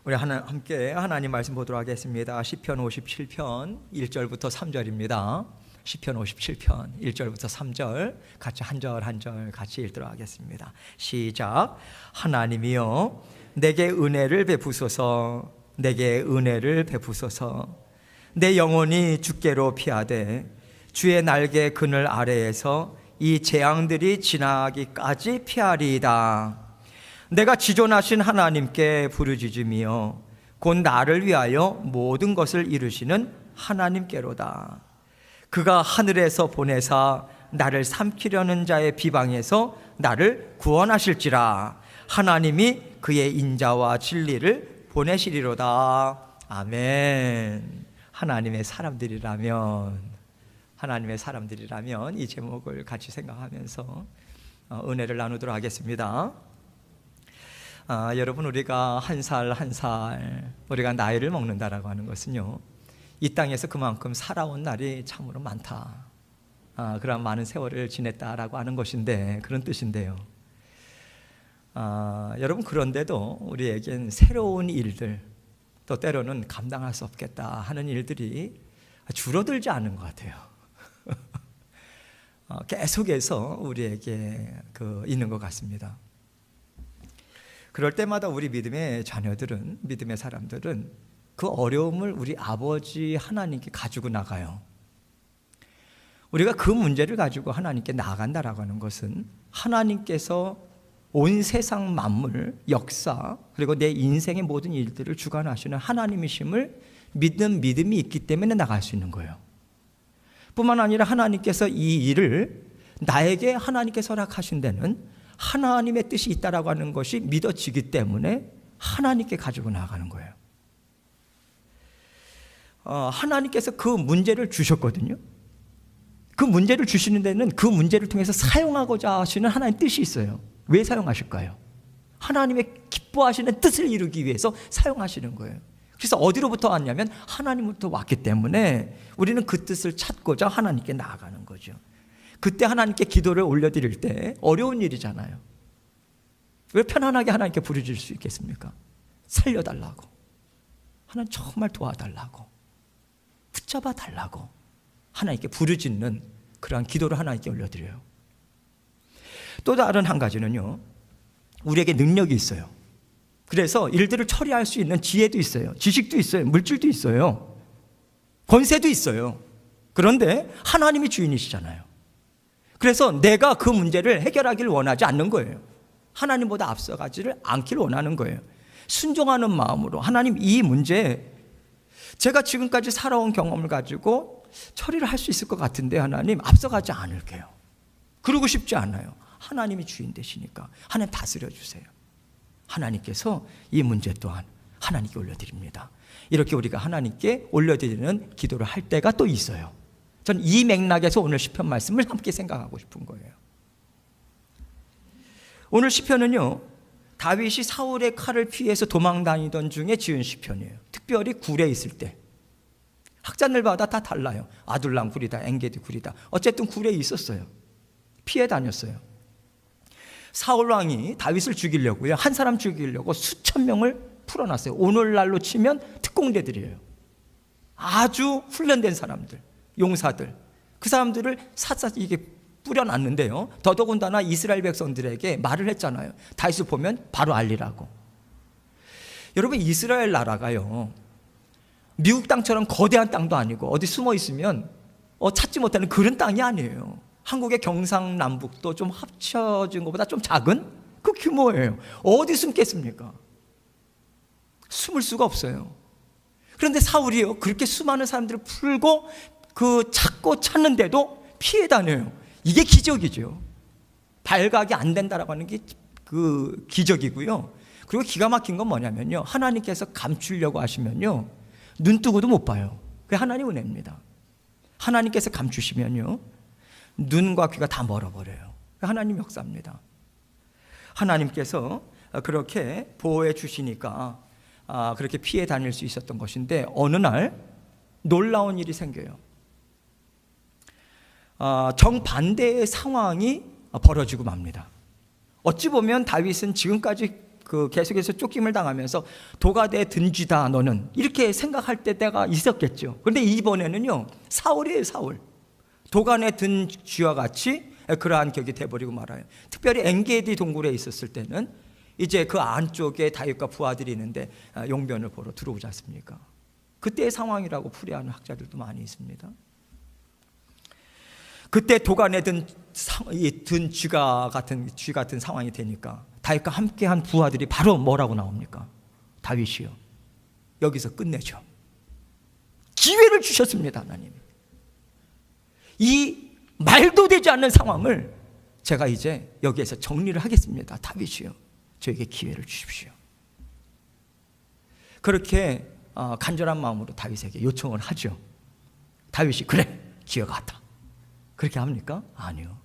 우리 함께 하나님 말씀 보도록 하겠습니다. 시편 57편 1절부터 3절입니다. 시편 57편 1절부터 3절 같이 한 절 한 절 같이 읽도록 하겠습니다. 시작. 하나님이여 내게 은혜를 베푸소서. 내게 은혜를 베푸소서. 내 영혼이 주께로 피하되 주의 날개 그늘 아래에서 이 재앙들이 지나기까지 피하리이다. 내가 지존하신 하나님께 부르짖으며 곧 나를 위하여 모든 것을 이루시는 하나님께로다. 그가 하늘에서 보내사 나를 삼키려는 자의 비방에서 나를 구원하실지라. 하나님이 그의 인자와 진리를 보내시리로다. 아멘. 하나님의 사람들이라면 이 제목을 같이 생각하면서 은혜를 나누도록 하겠습니다. 여러분, 우리가 한 살 한 살 우리가 나이를 먹는다라고 하는 것은요, 이 땅에서 그만큼 살아온 날이 참으로 많다, 그런 많은 세월을 지냈다라고 하는 것인데, 그런 뜻인데요. 여러분, 그런데도 우리에겐 새로운 일들, 또 때로는 감당할 수 없겠다 하는 일들이 줄어들지 않은 것 같아요. 계속해서 우리에게 있는 것 같습니다. 그럴 때마다 우리 믿음의 자녀들은, 믿음의 사람들은 그 어려움을 우리 아버지 하나님께 가지고 나가요. 우리가 그 문제를 가지고 하나님께 나간다라고 하는 것은 하나님께서 온 세상 만물, 역사, 그리고 내 인생의 모든 일들을 주관하시는 하나님이심을 믿는 믿음이 있기 때문에 나갈 수 있는 거예요. 뿐만 아니라 하나님께서 이 일을 나에게 하나님께서 허락하신 데는 하나님의 뜻이 있다라고 하는 것이 믿어지기 때문에 하나님께 가지고 나가는 거예요. 하나님께서 그 문제를 주셨거든요. 그 문제를 주시는 데는 그 문제를 통해서 사용하고자 하시는 하나님의 뜻이 있어요. 왜 사용하실까요? 하나님의 기뻐하시는 뜻을 이루기 위해서 사용하시는 거예요. 그래서 어디로부터 왔냐면 하나님으로부터 왔기 때문에 우리는 그 뜻을 찾고자 하나님께 나아가는 거죠. 그때 하나님께 기도를 올려드릴 때 어려운 일이잖아요. 왜 편안하게 하나님께 부르짖을 수 있겠습니까? 살려달라고, 하나님 정말 도와달라고, 붙잡아 달라고 하나님께 부르짖는 그러한 기도를 하나님께 올려드려요. 또 다른 한 가지는요, 우리에게 능력이 있어요. 그래서 일들을 처리할 수 있는 지혜도 있어요. 지식도 있어요. 물질도 있어요. 권세도 있어요. 그런데 하나님이 주인이시잖아요. 그래서 내가 그 문제를 해결하기를 원하지 않는 거예요. 하나님보다 앞서가지를 않기를 원하는 거예요. 순종하는 마음으로 하나님, 이 문제 제가 지금까지 살아온 경험을 가지고 처리를 할 수 있을 것 같은데 하나님, 앞서가지 않을게요. 그러고 싶지 않아요. 하나님이 주인 되시니까 하나님 다스려 주세요. 하나님께서 이 문제 또한 하나님께 올려드립니다. 이렇게 우리가 하나님께 올려드리는 기도를 할 때가 또 있어요. 전 이 맥락에서 오늘 시편 말씀을 함께 생각하고 싶은 거예요. 오늘 시편은요, 다윗이 사울의 칼을 피해서 도망 다니던 중에 지은 시편이에요. 특별히 굴에 있을 때. 학자들마다 다 달라요. 아둘람 굴이다, 엔게디 굴이다. 어쨌든 굴에 있었어요. 피해 다녔어요. 사울 왕이 다윗을 죽이려고요, 한 사람 죽이려고 수천 명을 풀어놨어요. 오늘날로 치면 특공대들이에요. 아주 훈련된 사람들, 용사들, 그 사람들을 샅샅이 이게 뿌려놨는데요, 더더군다나 이스라엘 백성들에게 말을 했잖아요. 다윗을 보면 바로 알리라고. 여러분, 이스라엘 나라가요, 미국 땅처럼 거대한 땅도 아니고 어디 숨어 있으면 찾지 못하는 그런 땅이 아니에요. 한국의 경상남북도 좀 합쳐진 것보다 좀 작은 그 규모예요. 어디 숨겠습니까? 숨을 수가 없어요. 그런데 사울이요, 그렇게 수많은 사람들을 풀고 찾고 찾는데도 피해 다녀요. 이게 기적이죠. 발각이 안 된다라고 하는 게 그 기적이고요. 그리고 기가 막힌 건 뭐냐면요, 하나님께서 감추려고 하시면요, 눈 뜨고도 못 봐요. 그게 하나님 은혜입니다. 하나님께서 감추시면요, 눈과 귀가 다 멀어버려요. 하나님 역사입니다. 하나님께서 그렇게 보호해 주시니까 그렇게 피해 다닐 수 있었던 것인데, 어느 날 놀라운 일이 생겨요. 정반대의 상황이 벌어지고 맙니다. 어찌 보면 다윗은 지금까지 계속해서 쫓김을 당하면서 도가 내 든쥐다 너는, 이렇게 생각할 때가 있었겠죠. 그런데 이번에는요, 사울이에요. 사울. 도가 내 든쥐와 같이 그러한 격이 돼버리고 말아요. 특별히 엔게디 동굴에 있었을 때는 이제 그 안쪽에 다윗과 부하들이 있는데 용변을 보러 들어오지 않습니까? 그때의 상황이라고 풀이하는 학자들도 많이 있습니다. 그때 도가 내든 쥐 같은 상황이 되니까 다윗과 함께한 부하들이 바로 뭐라고 나옵니까? 다윗이요, 여기서 끝내죠. 기회를 주셨습니다. 하나님이. 이 말도 되지 않는 상황을 제가 이제 여기에서 정리를 하겠습니다. 다윗이요, 저에게 기회를 주십시오. 그렇게 간절한 마음으로 다윗에게 요청을 하죠. 다윗이 그래, 기회가 왔다. 그렇게 합니까? 아니요.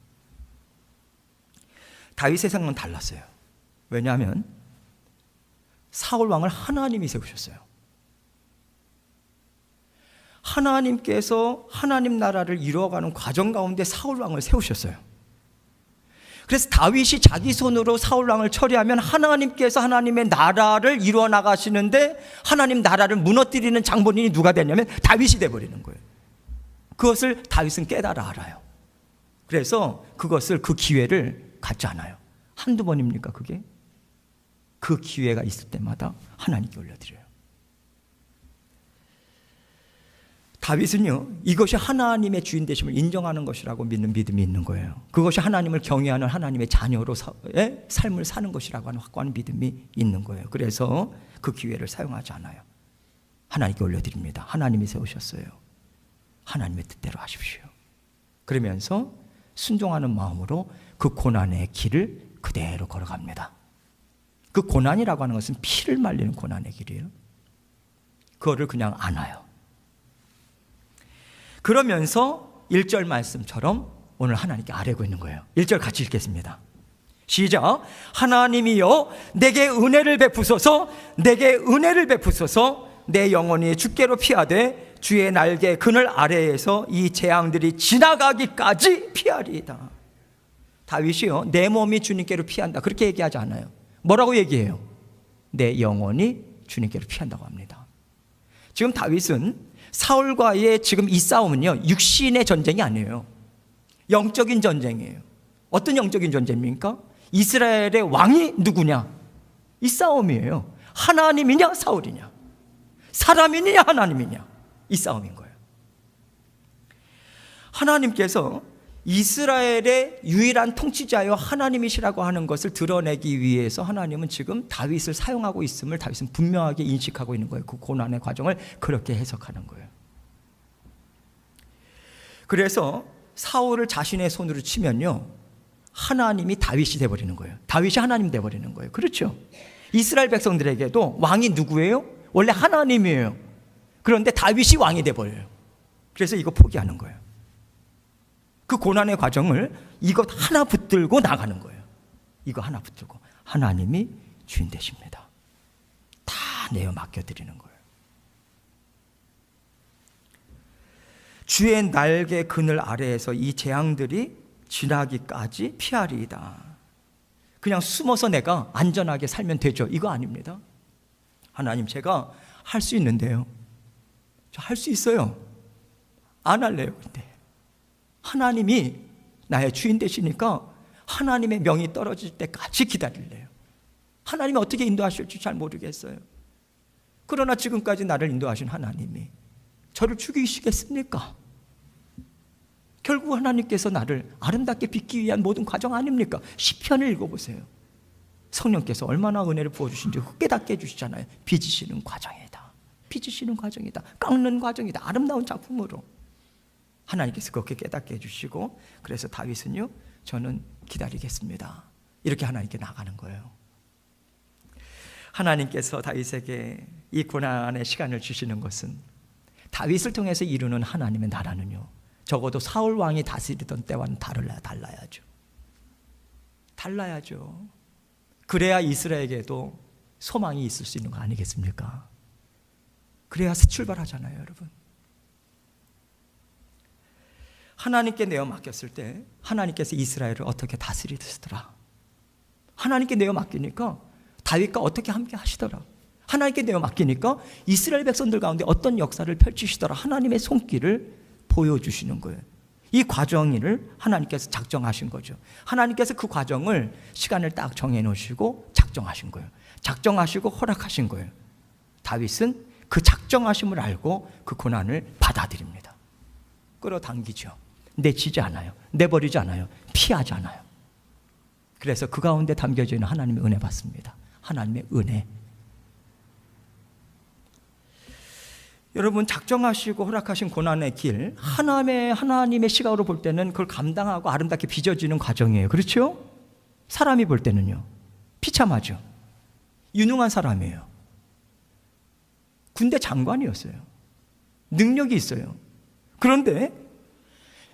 다윗의 생각은 달랐어요. 왜냐하면 사울 왕을 하나님이 세우셨어요. 하나님께서 하나님 나라를 이루어가는 과정 가운데 사울 왕을 세우셨어요. 그래서 다윗이 자기 손으로 사울 왕을 처리하면 하나님께서 하나님의 나라를 이루어 나가시는데 하나님 나라를 무너뜨리는 장본인이 누가 되냐면 다윗이 돼버리는 거예요. 그것을 다윗은 깨달아 알아요. 그래서 그 기회를 갖지 않아요. 한두 번입니까 그게? 그 기회가 있을 때마다 하나님께 올려드려요. 다윗은요, 이것이 하나님의 주인 되심을 인정하는 것이라고 믿는 믿음이 있는 거예요. 그것이 하나님을 경외하는 하나님의 자녀로의 삶을 사는 것이라고 하는 확고한 믿음이 있는 거예요. 그래서 그 기회를 사용하지 않아요. 하나님께 올려드립니다. 하나님이 세우셨어요. 하나님의 뜻대로 하십시오. 그러면서 순종하는 마음으로 그 고난의 길을 그대로 걸어갑니다. 그 고난이라고 하는 것은 피를 말리는 고난의 길이에요. 그거를 그냥 안아요. 그러면서 1절 말씀처럼 오늘 하나님께 아뢰고 있는 거예요. 1절 같이 읽겠습니다. 시작. 하나님이여 내게 은혜를 베푸소서, 내게 은혜를 베푸소서. 내 영혼이 주께로 피하되 주의 날개 그늘 아래에서 이 재앙들이 지나가기까지 피하리이다. 다윗이요, 내 몸이 주님께로 피한다 그렇게 얘기하지 않아요. 뭐라고 얘기해요? 내 영혼이 주님께로 피한다고 합니다. 지금 다윗은 사울과의 지금 이 싸움은요, 육신의 전쟁이 아니에요. 영적인 전쟁이에요. 어떤 영적인 전쟁입니까? 이스라엘의 왕이 누구냐? 이 싸움이에요. 하나님이냐 사울이냐? 사람이냐 하나님이냐? 이 싸움인 거예요. 하나님께서 이스라엘의 유일한 통치자여 하나님이시라고 하는 것을 드러내기 위해서 하나님은 지금 다윗을 사용하고 있음을 다윗은 분명하게 인식하고 있는 거예요. 그 고난의 과정을 그렇게 해석하는 거예요. 그래서 사울을 자신의 손으로 치면요, 하나님이 다윗이 돼버리는 거예요. 다윗이 하나님 돼버리는 거예요. 그렇죠? 이스라엘 백성들에게도 왕이 누구예요? 원래 하나님이에요. 그런데 다윗이 왕이 돼버려요. 그래서 이거 포기하는 거예요. 그 고난의 과정을 이것 하나 붙들고 나가는 거예요. 이거 하나 붙들고 하나님이 주인 되십니다. 다 내어 맡겨드리는 거예요. 주의 날개 그늘 아래에서 이 재앙들이 지나기까지 피하리이다. 그냥 숨어서 내가 안전하게 살면 되죠. 이거 아닙니다. 하나님, 제가 할 수 있는데요, 저 할 수 있어요. 안 할래요. 근데 하나님이 나의 주인 되시니까 하나님의 명이 떨어질 때까지 기다릴래요. 하나님이 어떻게 인도하실지 잘 모르겠어요. 그러나 지금까지 나를 인도하신 하나님이 저를 죽이시겠습니까? 결국 하나님께서 나를 아름답게 빚기 위한 모든 과정 아닙니까? 시편을 읽어보세요. 성령께서 얼마나 은혜를 부어주신지 깨닫게 해주시잖아요. 빚으시는 과정이다. 빚으시는 과정이다. 깎는 과정이다. 아름다운 작품으로 하나님께서 그렇게 깨닫게 해주시고, 그래서 다윗은요, 저는 기다리겠습니다. 이렇게 하나님께 나가는 거예요. 하나님께서 다윗에게 이 고난의 시간을 주시는 것은 다윗을 통해서 이루는 하나님의 나라는요, 적어도 사울 왕이 다스리던 때와는 달라야죠. 달라야죠. 그래야 이스라엘에게도 소망이 있을 수 있는 거 아니겠습니까? 그래야 새 출발하잖아요, 여러분. 하나님께 내어 맡겼을 때 하나님께서 이스라엘을 어떻게 다스리시더라. 하나님께 내어 맡기니까 다윗과 어떻게 함께 하시더라. 하나님께 내어 맡기니까 이스라엘 백성들 가운데 어떤 역사를 펼치시더라. 하나님의 손길을 보여주시는 거예요. 이 과정을 하나님께서 작정하신 거죠. 하나님께서 그 과정을 시간을 딱 정해놓으시고 작정하신 거예요. 작정하시고 허락하신 거예요. 다윗은 그 작정하심을 알고 그 고난을 받아들입니다. 끌어당기죠. 내치지 않아요. 내버리지 않아요. 피하지 않아요. 그래서 그 가운데 담겨져 있는 하나님의 은혜 받습니다. 하나님의 은혜. 여러분, 작정하시고 허락하신 고난의 길, 하나님의 시각으로 볼 때는 그걸 감당하고 아름답게 빚어지는 과정이에요. 그렇죠? 사람이 볼 때는요, 비참하죠. 유능한 사람이에요. 군대 장관이었어요. 능력이 있어요. 그런데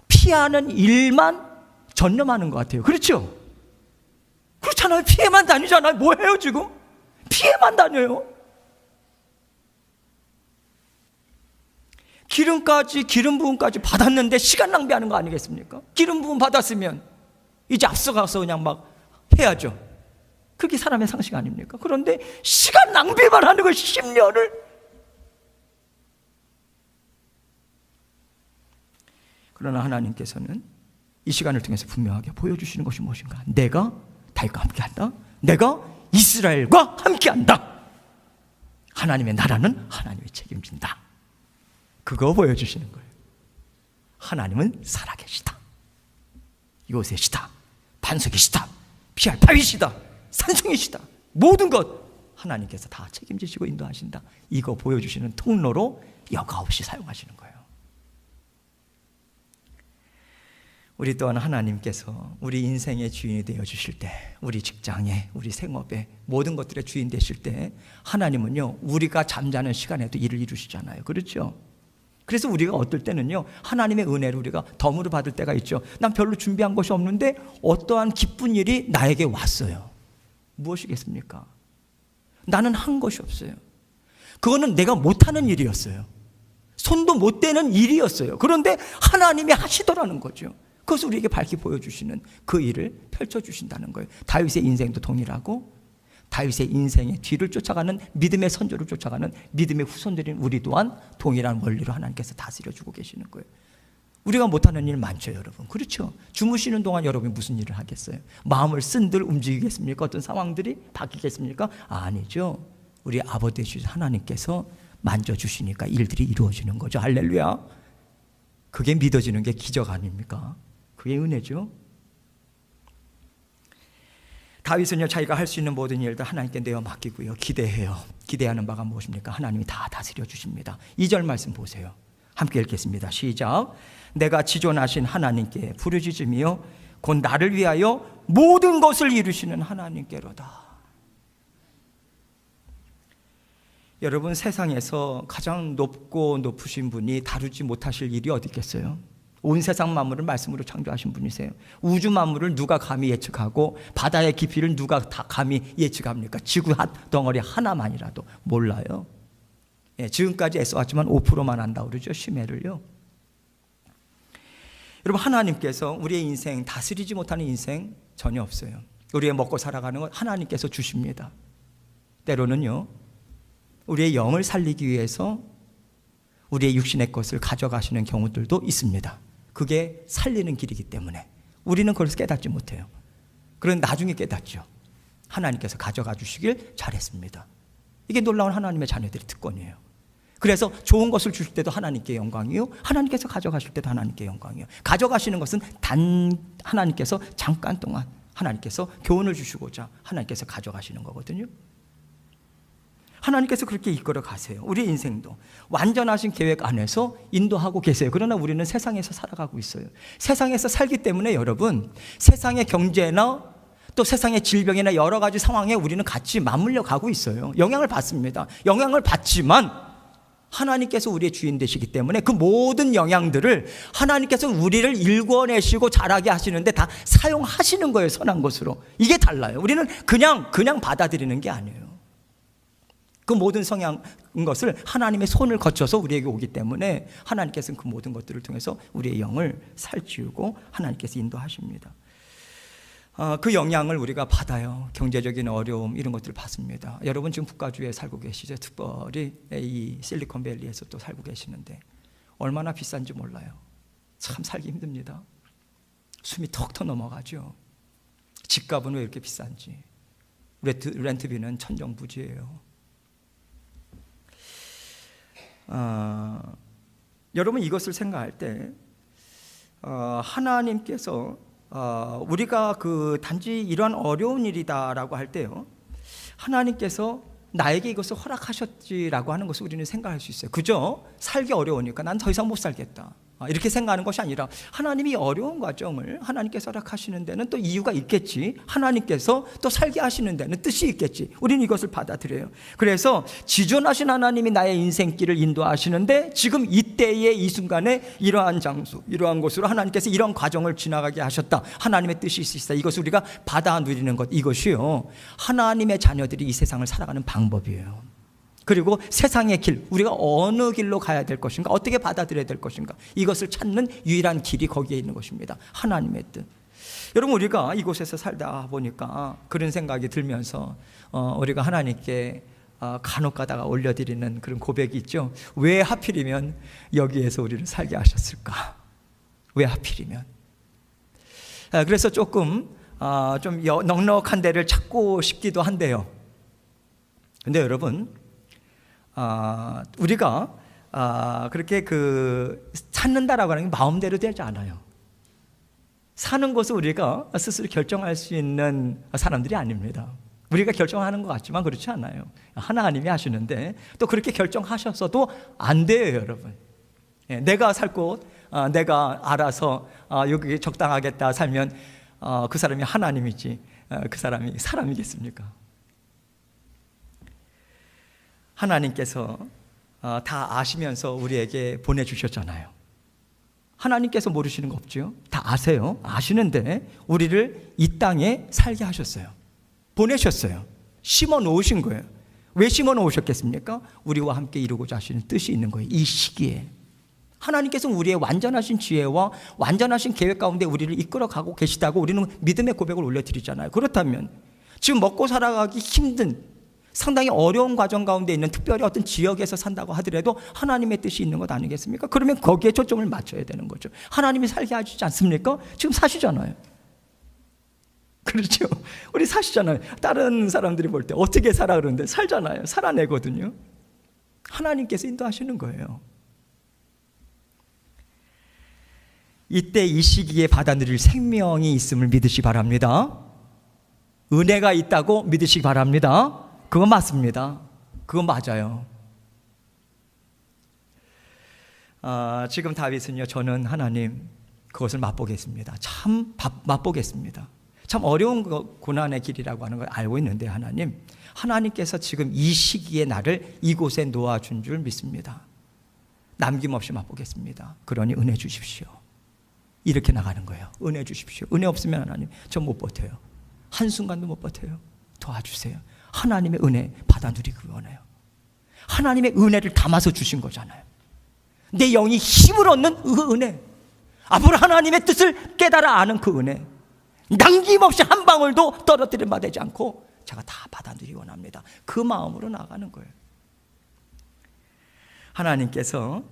피하는 일만 전념하는 것 같아요. 그렇죠? 그렇잖아요. 피해만 다니잖아요. 뭐 해요 지금? 피해만 다녀요. 기름 부음까지 받았는데 시간 낭비하는 거 아니겠습니까? 기름 부음 받았으면 이제 앞서가서 그냥 막 해야죠. 그게 사람의 상식 아닙니까? 그런데 시간 낭비만 하는 거 10년을. 그러나 하나님께서는 이 시간을 통해서 분명하게 보여주시는 것이 무엇인가? 내가 다윗과 함께한다. 내가 이스라엘과 함께한다. 하나님의 나라는 하나님이 책임진다. 그거 보여주시는 거예요. 하나님은 살아계시다. 요새시다. 반석이시다. 피할 바위시다. 산성이시다. 모든 것 하나님께서 다 책임지시고 인도하신다. 이거 보여주시는 통로로 여과 없이 사용하시는 거예요. 우리 또한 하나님께서 우리 인생의 주인이 되어주실 때, 우리 직장에, 우리 생업에, 모든 것들의 주인 되실 때 하나님은요, 우리가 잠자는 시간에도 일을 이루시잖아요. 그렇죠? 그래서 우리가 어떨 때는요, 하나님의 은혜를 우리가 덤으로 받을 때가 있죠. 난 별로 준비한 것이 없는데 어떠한 기쁜 일이 나에게 왔어요. 무엇이겠습니까? 나는 한 것이 없어요. 그거는 내가 못하는 일이었어요. 손도 못 대는 일이었어요. 그런데 하나님이 하시더라는 거죠. 그것을 우리에게 밝히 보여주시는 그 일을 펼쳐주신다는 거예요. 다윗의 인생도 동일하고, 다윗의 인생의 뒤를 쫓아가는 믿음의 선조를 쫓아가는 믿음의 후손들인 우리 또한 동일한 원리로 하나님께서 다스려주고 계시는 거예요. 우리가 못하는 일 많죠, 여러분. 그렇죠? 주무시는 동안 여러분이 무슨 일을 하겠어요? 마음을 쓴들 움직이겠습니까? 어떤 상황들이 바뀌겠습니까? 아니죠. 우리 아버지 되시는 하나님께서 만져주시니까 일들이 이루어지는 거죠. 할렐루야. 그게 믿어지는 게 기적 아닙니까? 그게 은혜죠. 다윗은요, 자기가 할 수 있는 모든 일들 하나님께 내어 맡기고요, 기대해요. 기대하는 바가 무엇입니까? 하나님이 다 다스려 주십니다. 2절 말씀 보세요. 함께 읽겠습니다. 시작. 내가 지존하신 하나님께 부르짖으며 곧 나를 위하여 모든 것을 이루시는 하나님께로다. 여러분, 세상에서 가장 높고 높으신 분이 다루지 못하실 일이 어디 있겠어요? 온 세상 만물을 말씀으로 창조하신 분이세요. 우주 만물을 누가 감히 예측하고 바다의 깊이를 누가 다 감히 예측합니까? 지구 덩어리 하나만이라도 몰라요. 예, 지금까지 애써왔지만 5%만 한다고 그러죠. 심해를요. 여러분, 하나님께서 우리의 인생 다스리지 못하는 인생 전혀 없어요. 우리의 먹고 살아가는 건 하나님께서 주십니다. 때로는요, 우리의 영을 살리기 위해서 우리의 육신의 것을 가져가시는 경우들도 있습니다. 그게 살리는 길이기 때문에 우리는 그걸 깨닫지 못해요. 그런데 나중에 깨닫죠. 하나님께서 가져가 주시길 잘했습니다. 이게 놀라운 하나님의 자녀들의 특권이에요. 그래서 좋은 것을 주실 때도 하나님께 영광이요, 하나님께서 가져가실 때도 하나님께 영광이요. 가져가시는 것은 단 하나님께서 잠깐 동안 하나님께서 교훈을 주시고자 하나님께서 가져가시는 거거든요. 하나님께서 그렇게 이끌어 가세요. 우리 인생도 완전하신 계획 안에서 인도하고 계세요. 그러나 우리는 세상에서 살아가고 있어요. 세상에서 살기 때문에 여러분, 세상의 경제나 또 세상의 질병이나 여러 가지 상황에 우리는 같이 맞물려 가고 있어요. 영향을 받습니다. 영향을 받지만 하나님께서 우리의 주인 되시기 때문에 그 모든 영향들을 하나님께서 우리를 일궈내시고 자라게 하시는데 다 사용하시는 거예요. 선한 것으로. 이게 달라요. 우리는 그냥 받아들이는 게 아니에요. 그 모든 성향 것을 하나님의 손을 거쳐서 우리에게 오기 때문에 하나님께서는 그 모든 것들을 통해서 우리의 영을 살찌우고 하나님께서 인도하십니다. 그 영향을 우리가 받아요. 경제적인 어려움 이런 것들을 받습니다. 여러분 지금 북가주에 살고 계시죠? 특별히 이 실리콘밸리에서 또 살고 계시는데 얼마나 비싼지 몰라요. 참 살기 힘듭니다. 숨이 턱턱 넘어가죠. 집값은 왜 이렇게 비싼지. 렌트비는 천정부지예요. 여러분 이것을 생각할 때 하나님께서 우리가 그 단지 이러한 어려운 일이다라고 할 때요, 하나님께서 나에게 이것을 허락하셨지라고 하는 것을 우리는 생각할 수 있어요. 그죠? 살기 어려우니까 난 더 이상 못 살겠다, 이렇게 생각하는 것이 아니라 하나님이 어려운 과정을 하나님께서 허락하시는 데는 또 이유가 있겠지. 하나님께서 또 살게 하시는 데는 뜻이 있겠지. 우리는 이것을 받아들여요. 그래서 지존하신 하나님이 나의 인생길을 인도하시는데 지금 이때의 이 순간에 이러한 장소, 이러한 곳으로 하나님께서 이런 과정을 지나가게 하셨다. 하나님의 뜻이 있으시다. 이것을 우리가 받아 누리는 것, 이것이요, 하나님의 자녀들이 이 세상을 살아가는 방법이에요. 그리고 세상의 길, 우리가 어느 길로 가야 될 것인가, 어떻게 받아들여야 될 것인가, 이것을 찾는 유일한 길이 거기에 있는 것입니다. 하나님의 뜻. 여러분 우리가 이곳에서 살다 보니까 그런 생각이 들면서 우리가 하나님께 간혹 가다가 올려드리는 그런 고백이 있죠. 왜 하필이면 여기에서 우리를 살게 하셨을까? 왜 하필이면? 그래서 조금 좀 넉넉한 데를 찾고 싶기도 한데요. 근데 여러분, 우리가 그렇게 찾는다라고 하는 게 마음대로 되지 않아요. 사는 것을 우리가 스스로 결정할 수 있는 사람들이 아닙니다. 우리가 결정하는 것 같지만 그렇지 않아요. 하나님이 하시는데 또 그렇게 결정하셨어도 안 돼요, 여러분. 내가 살 곳, 내가 알아서 여기 적당하겠다 살면 그 사람이 하나님이지 그 사람이 사람이겠습니까? 하나님께서 다 아시면서 우리에게 보내주셨잖아요. 하나님께서 모르시는 거 없죠? 다 아세요. 아시는데 우리를 이 땅에 살게 하셨어요. 보내셨어요. 심어 놓으신 거예요. 왜 심어 놓으셨겠습니까? 우리와 함께 이루고자 하시는 뜻이 있는 거예요. 이 시기에 하나님께서 우리의 완전하신 지혜와 완전하신 계획 가운데 우리를 이끌어가고 계시다고 우리는 믿음의 고백을 올려드리잖아요. 그렇다면 지금 먹고 살아가기 힘든 상당히 어려운 과정 가운데 있는, 특별히 어떤 지역에서 산다고 하더라도 하나님의 뜻이 있는 것 아니겠습니까? 그러면 거기에 초점을 맞춰야 되는 거죠. 하나님이 살게 하시지 않습니까? 지금 사시잖아요. 그렇죠? 우리 사시잖아요. 다른 사람들이 볼 때 어떻게 살아 그러는데 살잖아요. 살아내거든요. 하나님께서 인도하시는 거예요. 이때 이 시기에 받아 누릴 생명이 있음을 믿으시기 바랍니다. 은혜가 있다고 믿으시기 바랍니다. 그건 맞습니다. 그건 맞아요. 지금 다윗은요, 저는 하나님 그것을 맛보겠습니다. 참 맛보겠습니다. 참 어려운 고난의 길이라고 하는 걸 알고 있는데 하나님께서 지금 이 시기에 나를 이곳에 놓아준 줄 믿습니다. 남김없이 맛보겠습니다. 그러니 은혜 주십시오. 이렇게 나가는 거예요. 은혜 주십시오. 은혜 없으면 하나님 저 못 버텨요. 한순간도 못 버텨요. 도와주세요. 하나님의 은혜 받아 누리기 원해요. 하나님의 은혜를 담아서 주신 거잖아요. 내 영이 힘을 얻는 그 은혜, 앞으로 하나님의 뜻을 깨달아 아는 그 은혜, 남김없이 한 방울도 떨어뜨림 받지 않고 제가 다 받아 누리기 원합니다. 그 마음으로 나가는 거예요. 하나님께서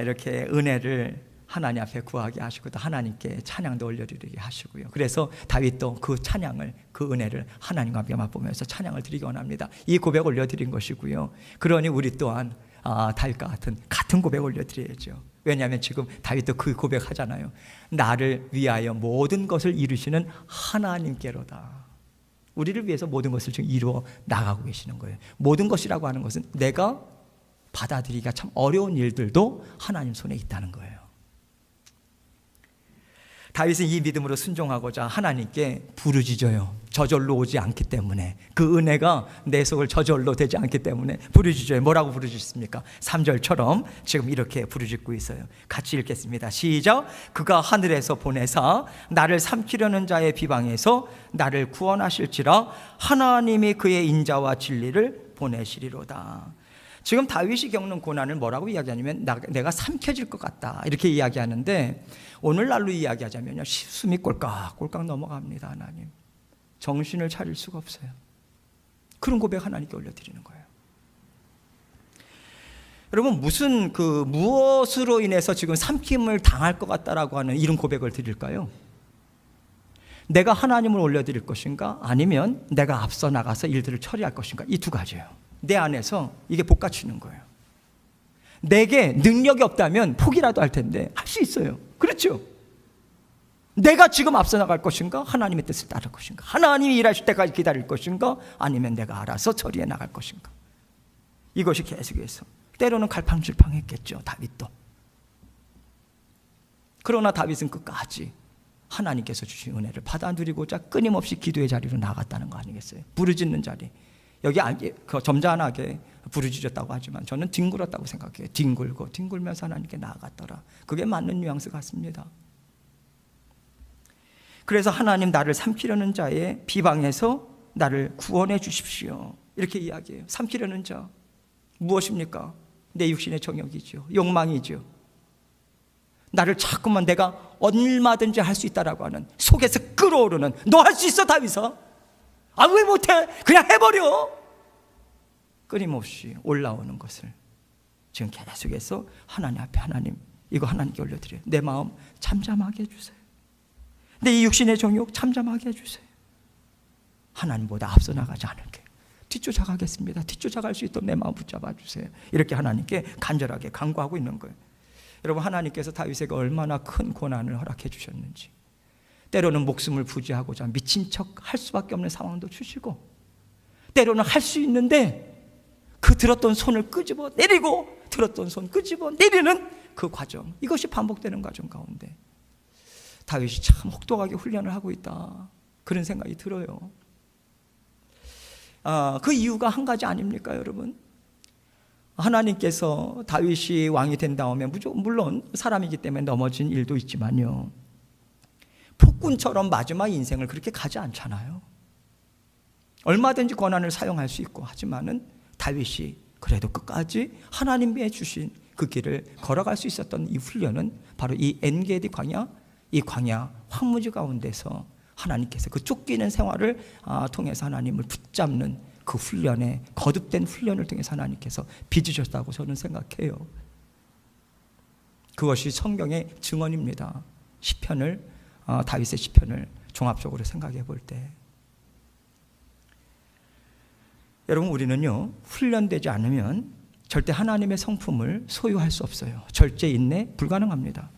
이렇게 은혜를 하나님 앞에 구하게 하시고 또 하나님께 찬양도 올려드리게 하시고요. 그래서 다윗도 그 찬양을, 그 은혜를 하나님과 함께 맛보면서 찬양을 드리기 원합니다. 이 고백 올려드린 것이고요. 그러니 우리 또한 다윗과 같은 고백 올려드려야죠. 왜냐하면 지금 다윗도 그 고백하잖아요. 나를 위하여 모든 것을 이루시는 하나님께로다. 우리를 위해서 모든 것을 지금 이루어 나가고 계시는 거예요. 모든 것이라고 하는 것은 내가 받아들이기가 참 어려운 일들도 하나님 손에 있다는 거예요. 다윗은 이 믿음으로 순종하고자 하나님께 부르짖어요. 저절로 오지 않기 때문에, 그 은혜가 내 속을 저절로 되지 않기 때문에 부르짖어요. 뭐라고 부르짖습니까? 3절처럼 지금 이렇게 부르짖고 있어요. 같이 읽겠습니다. 시작. 그가 하늘에서 보내사 나를 삼키려는 자의 비방에서 나를 구원하실지라. 하나님이 그의 인자와 진리를 보내시리로다. 지금 다윗이 겪는 고난을 뭐라고 이야기하냐면 내가 삼켜질 것 같다 이렇게 이야기하는데, 오늘날로 이야기하자면요, 숨이 꼴깍꼴깍 넘어갑니다. 하나님, 정신을 차릴 수가 없어요. 그런 고백 하나님께 올려드리는 거예요. 여러분, 무엇으로 인해서 지금 삼킴을 당할 것 같다라고 하는 이런 고백을 드릴까요? 내가 하나님을 올려드릴 것인가, 아니면 내가 앞서 나가서 일들을 처리할 것인가, 이 두 가지예요. 내 안에서 이게 복받치는 거예요. 내게 능력이 없다면 포기라도 할 텐데 할 수 있어요. 그렇죠? 내가 지금 앞서 나갈 것인가, 하나님의 뜻을 따를 것인가, 하나님이 일하실 때까지 기다릴 것인가, 아니면 내가 알아서 처리해 나갈 것인가. 이것이 계속해서 때로는 갈팡질팡했겠죠, 다윗도. 그러나 다윗은 끝까지 하나님께서 주신 은혜를 받아 누리고자 끊임없이 기도의 자리로 나갔다는 거 아니겠어요? 부르짖는 자리. 여기 점잖하게 부르짖었다고 하지만 저는 뒹굴었다고 생각해요. 뒹굴면서 하나님께 나아갔더라. 그게 맞는 뉘앙스 같습니다. 그래서 하나님, 나를 삼키려는 자의 비방에서 나를 구원해 주십시오, 이렇게 이야기해요. 삼키려는 자 무엇입니까? 내 육신의 정욕이죠. 욕망이죠. 나를 자꾸만 내가 얼마든지 할 수 있다라고 하는, 속에서 끓어오르는, 너 할 수 있어 다윗아, 아 왜 못해, 그냥 해버려, 끊임없이 올라오는 것을 지금 계속해서 하나님 앞에, 하나님 이거 하나님께 올려드려요. 내 마음 잠잠하게 해주세요. 내 이 육신의 정욕 잠잠하게 해주세요. 하나님보다 앞서 나가지 않을게, 뒤쫓아가겠습니다. 뒤쫓아갈 수 있도록 내 마음 붙잡아 주세요. 이렇게 하나님께 간절하게 간구하고 있는 거예요. 여러분, 하나님께서 다윗에게 얼마나 큰 고난을 허락해 주셨는지, 때로는 목숨을 부지하고자 미친 척 할 수밖에 없는 상황도 주시고, 때로는 할 수 있는데 그 들었던 손을 끄집어 내리고 들었던 손 끄집어 내리는 그 과정, 이것이 반복되는 과정 가운데 다윗이 참 혹독하게 훈련을 하고 있다, 그런 생각이 들어요. 그 이유가 한 가지 아닙니까, 여러분? 하나님께서 다윗이 왕이 된 다음에 물론 사람이기 때문에 넘어진 일도 있지만요, 폭군처럼 마지막 인생을 그렇게 가지 않잖아요. 얼마든지 권한을 사용할 수 있고 하지만은 다윗이 그래도 끝까지 하나님이 주신 그 길을 걸어갈 수 있었던 이 훈련은 바로 이 엔게디 광야, 이 광야 황무지 가운데서 하나님께서 그 쫓기는 생활을 통해서 하나님을 붙잡는 그 훈련에, 거듭된 훈련을 통해서 하나님께서 빚으셨다고 저는 생각해요. 그것이 성경의 증언입니다. 시편을, 다윗의 시편을 종합적으로 생각해 볼 때, 여러분, 우리는요, 훈련되지 않으면 절대 하나님의 성품을 소유할 수 없어요. 절제 인내 불가능합니다.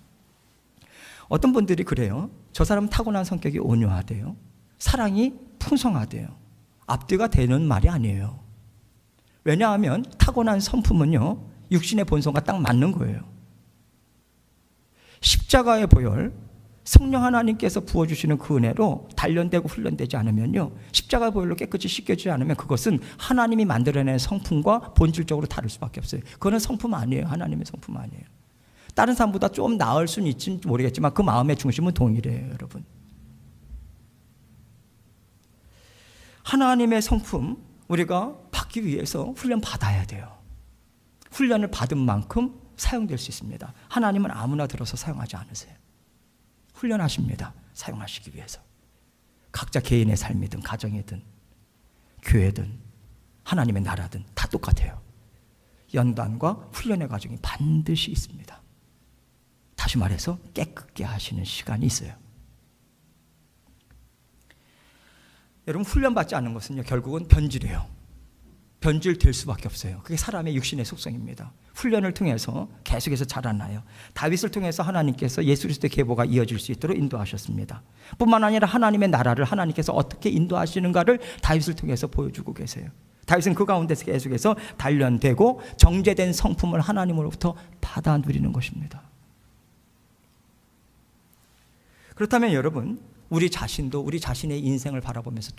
어떤 분들이 그래요. 저 사람은 타고난 성격이 온유하대요, 사랑이 풍성하대요. 앞뒤가 되는 말이 아니에요. 왜냐하면 타고난 성품은요, 육신의 본성과 딱 맞는 거예요. 십자가의 보혈, 성령 하나님께서 부어주시는 그 은혜로 단련되고 훈련되지 않으면요, 십자가의 보혈로 깨끗이 씻겨지지 않으면 그것은 하나님이 만들어낸 성품과 본질적으로 다를 수밖에 없어요. 그거는 성품 아니에요. 하나님의 성품 아니에요. 다른 사람보다 좀 나을 수는 있을지 모르겠지만 그 마음의 중심은 동일해요, 여러분. 하나님의 성품 우리가 받기 위해서 훈련 받아야 돼요. 훈련을 받은 만큼 사용될 수 있습니다. 하나님은 아무나 들어서 사용하지 않으세요. 훈련하십니다. 사용하시기 위해서. 각자 개인의 삶이든 가정이든 교회든 하나님의 나라든 다 똑같아요. 연단과 훈련의 과정이 반드시 있습니다. 다시 말해서 깨끗게 하시는 시간이 있어요. 여러분, 훈련받지 않는 것은요, 결국은 변질이에요. 변질될 수밖에 없어요. 그게 사람의 육신의 속성입니다. 훈련을 통해서 계속해서 자라나요. 다윗을 통해서 하나님께서 예수 그리스도의 계보가 이어질 수 있도록 인도하셨습니다. 뿐만 아니라 하나님의 나라를 하나님께서 어떻게 인도하시는가를 다윗을 통해서 보여주고 계세요. 다윗은 그 가운데서 계속해서 단련되고 정제된 성품을 하나님으로부터 받아 누리는 것입니다. 그렇다면 여러분, 우리 자신도 우리 자신의 인생을 바라보면서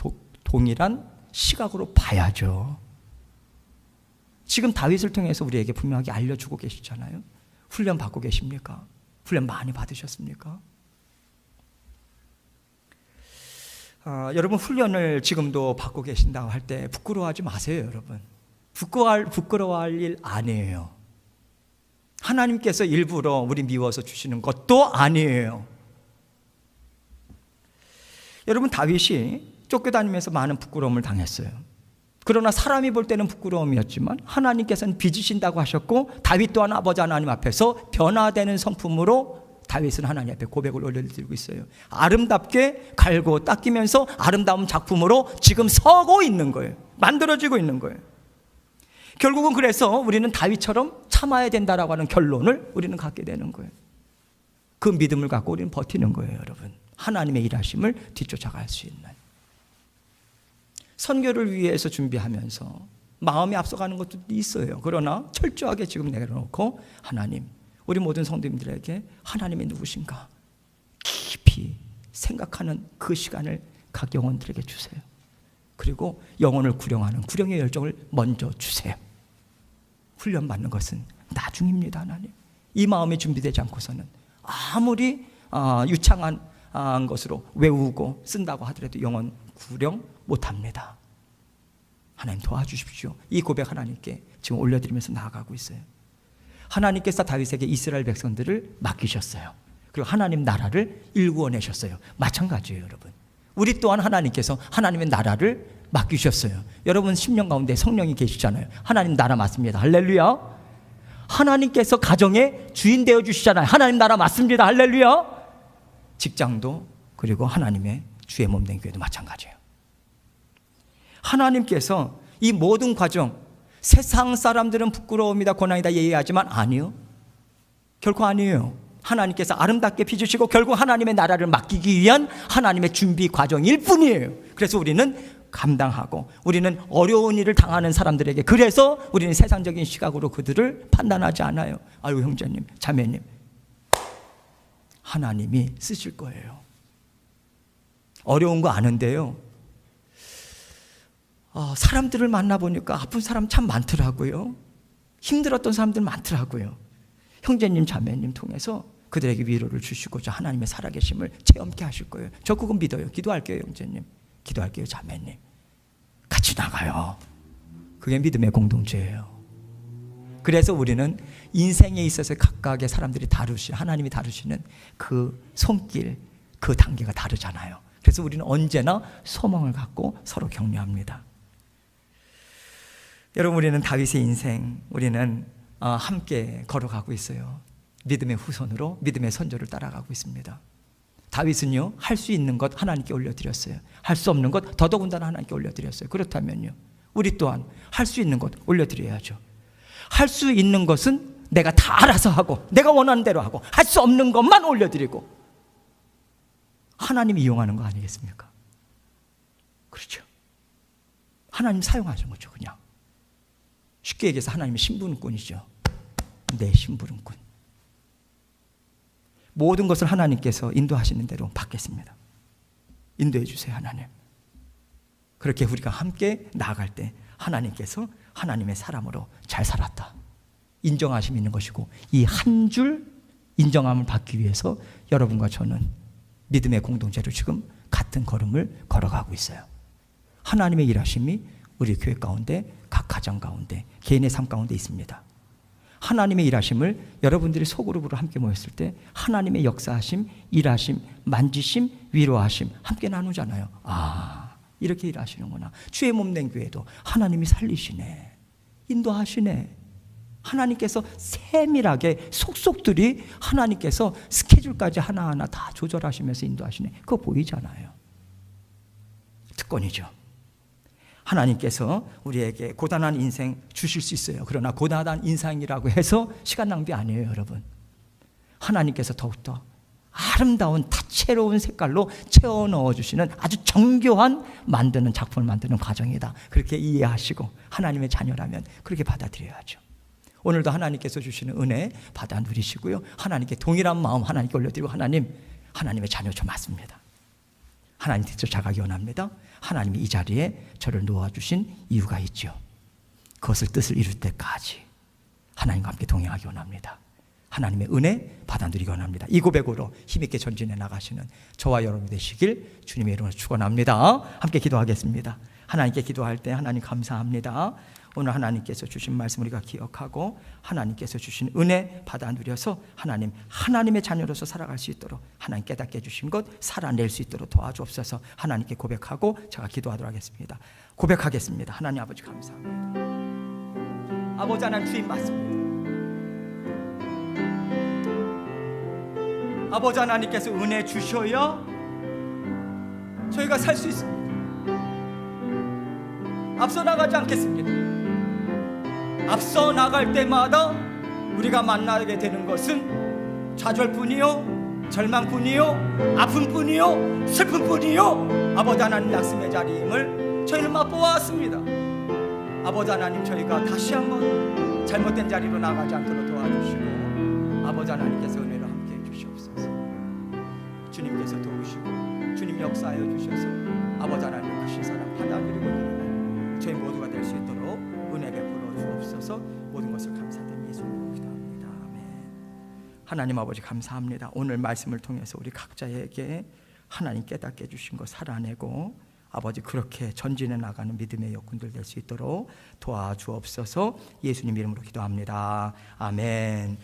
동일한 시각으로 봐야죠. 지금 다윗을 통해서 우리에게 분명하게 알려주고 계시잖아요. 훈련 받고 계십니까? 훈련 많이 받으셨습니까? 여러분, 훈련을 지금도 받고 계신다고 할 때 부끄러워하지 마세요, 여러분. 부끄러워할 일 아니에요. 하나님께서 일부러 우리 미워서 주시는 것도 아니에요. 여러분, 다윗이 쫓겨다니면서 많은 부끄러움을 당했어요. 그러나 사람이 볼 때는 부끄러움이었지만 하나님께서는 빚으신다고 하셨고, 다윗 또한 아버지 하나님 앞에서 변화되는 성품으로 다윗은 하나님 앞에 고백을 올려드리고 있어요. 아름답게 갈고 닦이면서 아름다운 작품으로 지금 서고 있는 거예요. 만들어지고 있는 거예요. 결국은 그래서 우리는 다윗처럼 참아야 된다라고 하는 결론을 우리는 갖게 되는 거예요. 그 믿음을 갖고 우리는 버티는 거예요, 여러분. 하나님의 일하심을 뒤쫓아갈 수 있는. 선교를 위해서 준비하면서 마음이 앞서가는 것도 있어요. 그러나 철저하게 지금 내려놓고, 하나님, 우리 모든 성도님들에게 하나님이 누구신가 깊이 생각하는 그 시간을 각 영혼들에게 주세요. 그리고 영혼을 구령하는 구령의 열정을 먼저 주세요. 훈련받는 것은 나중입니다, 하나님. 이 마음이 준비되지 않고서는 아무리 유창한 것으로 외우고 쓴다고 하더라도 영혼 구령 못합니다. 하나님 도와주십시오. 이 고백 하나님께 지금 올려드리면서 나아가고 있어요. 하나님께서 다윗에게 이스라엘 백성들을 맡기셨어요. 그리고 하나님 나라를 일구어내셨어요. 마찬가지예요, 여러분. 우리 또한 하나님께서 하나님의 나라를 맡기셨어요. 여러분 심령 가운데 성령이 계시잖아요. 하나님 나라 맞습니다. 할렐루야. 하나님께서 가정의 주인 되어주시잖아요. 하나님 나라 맞습니다. 할렐루야. 직장도, 그리고 하나님의 주의 몸된 교회도 마찬가지예요. 하나님께서 이 모든 과정, 세상 사람들은 부끄러움이다, 고난이다 얘기하지만 아니요, 결코 아니에요. 하나님께서 아름답게 빚으시고 결국 하나님의 나라를 맡기기 위한 하나님의 준비 과정일 뿐이에요. 그래서 우리는 감당하고, 우리는 어려운 일을 당하는 사람들에게, 그래서 우리는 세상적인 시각으로 그들을 판단하지 않아요. 아유, 형제님, 자매님, 하나님이 쓰실 거예요. 어려운 거 아는데요, 사람들을 만나보니까 아픈 사람 참 많더라고요. 힘들었던 사람들 많더라고요. 형제님, 자매님 통해서 그들에게 위로를 주시고자 하나님의 살아계심을 체험케 하실 거예요. 저 그건 믿어요. 기도할게요, 형제님. 기도할게요, 자매님. 같이 나가요. 그게 믿음의 공동체예요. 그래서 우리는 인생에 있어서 각각의 사람들이 하나님이 다루시는 그 손길, 그 단계가 다르잖아요. 그래서 우리는 언제나 소망을 갖고 서로 격려합니다. 여러분, 우리는 다윗의 인생, 우리는 함께 걸어가고 있어요. 믿음의 후손으로 믿음의 선조를 따라가고 있습니다. 다윗은요, 할 수 있는 것 하나님께 올려드렸어요. 할 수 없는 것 더더군다나 하나님께 올려드렸어요. 그렇다면요, 우리 또한 할 수 있는 것 올려드려야죠. 할 수 있는 것은 내가 다 알아서 하고 내가 원하는 대로 하고, 할 수 없는 것만 올려드리고 하나님이 이용하는 거 아니겠습니까? 그렇죠. 하나님 사용하시는 거죠. 그냥 쉽게 얘기해서 하나님의 심부름꾼이죠. 내 심부름꾼. 모든 것을 하나님께서 인도하시는 대로 받겠습니다. 인도해 주세요, 하나님. 그렇게 우리가 함께 나아갈 때 하나님께서 하나님의 사람으로 잘 살았다, 인정하심이 있는 것이고, 이 한 줄 인정함을 받기 위해서 여러분과 저는 믿음의 공동체로 지금 같은 걸음을 걸어가고 있어요. 하나님의 일하심이 우리 교회 가운데, 각 가정 가운데, 개인의 삶 가운데 있습니다. 하나님의 일하심을 여러분들이 소그룹으로 함께 모였을 때 하나님의 역사하심, 일하심, 만지심, 위로하심 함께 나누잖아요. 이렇게 일하시는구나. 주의 몸된 교회도 하나님이 살리시네, 인도하시네. 하나님께서 세밀하게 속속들이 하나님께서 스케줄까지 하나하나 다 조절하시면서 인도하시네. 그거 보이잖아요. 특권이죠. 하나님께서 우리에게 고단한 인생 주실 수 있어요. 그러나 고단한 인생이라고 해서 시간 낭비 아니에요, 여러분. 하나님께서 더욱더 아름다운 다채로운 색깔로 채워 넣어주시는 아주 정교한 만드는 작품을 만드는 과정이다. 그렇게 이해하시고 하나님의 자녀라면 그렇게 받아들여야죠. 오늘도 하나님께서 주시는 은혜 받아 누리시고요, 하나님께 동일한 마음 하나님께 올려드리고, 하나님의 자녀 저 맞습니다. 하나님 뒤쫓아가기 원합니다. 하나님이 이 자리에 저를 놓아주신 이유가 있죠. 그것을 뜻을 이룰 때까지 하나님과 함께 동행하기 원합니다. 하나님의 은혜 받아 누리기 원합니다. 이 고백으로 힘있게 전진해 나가시는 저와 여러분 되시길 주님의 이름으로 축원합니다. 함께 기도하겠습니다. 하나님께 기도할 때 하나님 감사합니다. 오늘 하나님께서 주신 말씀 우리가 기억하고 하나님께서 주신 은혜 받아 누려서 하나님의 자녀로서 살아갈 수 있도록 하나님 깨닫게 해주신 것 살아낼 수 있도록 도와주옵소서. 하나님께 고백하고 제가 기도하도록 하겠습니다. 고백하겠습니다. 하나님 아버지 감사합니다. 아버지 하나님 주인 맞습니다. 아버지 하나님께서 은혜 주셔야 저희가 살 수 있습니다. 앞서 나가지 않겠습니다. 앞서 나갈 때마다 우리가 만나게 되는 것은 좌절뿐이요, 절망뿐이요, 아픔뿐이요, 슬픔뿐이요, 아버지 하나님 약속의 자리임을 저희는 맛보았습니다. 아버지 하나님 저희가 다시 한번 잘못된 자리로 나가지 않도록 도와주시고 아버지 하나님께서 은혜로 함께해 주시옵소서. 주님께서 도우시고 주님 역사하여 주셔서 아버지 하나님 크신 사랑 받아들이고 있는 저희 모두가 될 수 있도록 은혜 베풀어 주옵소서. 모든 것을 감사드리며 예수님으로 기도합니다. 아멘. 하나님 아버지 감사합니다. 오늘 말씀을 통해서 우리 각자에게 하나님 깨닫게 해주신 것 살아내고 아버지 그렇게 전진해 나가는 믿음의 여군들 될 수 있도록 도와주옵소서. 예수님 이름으로 기도합니다. 아멘.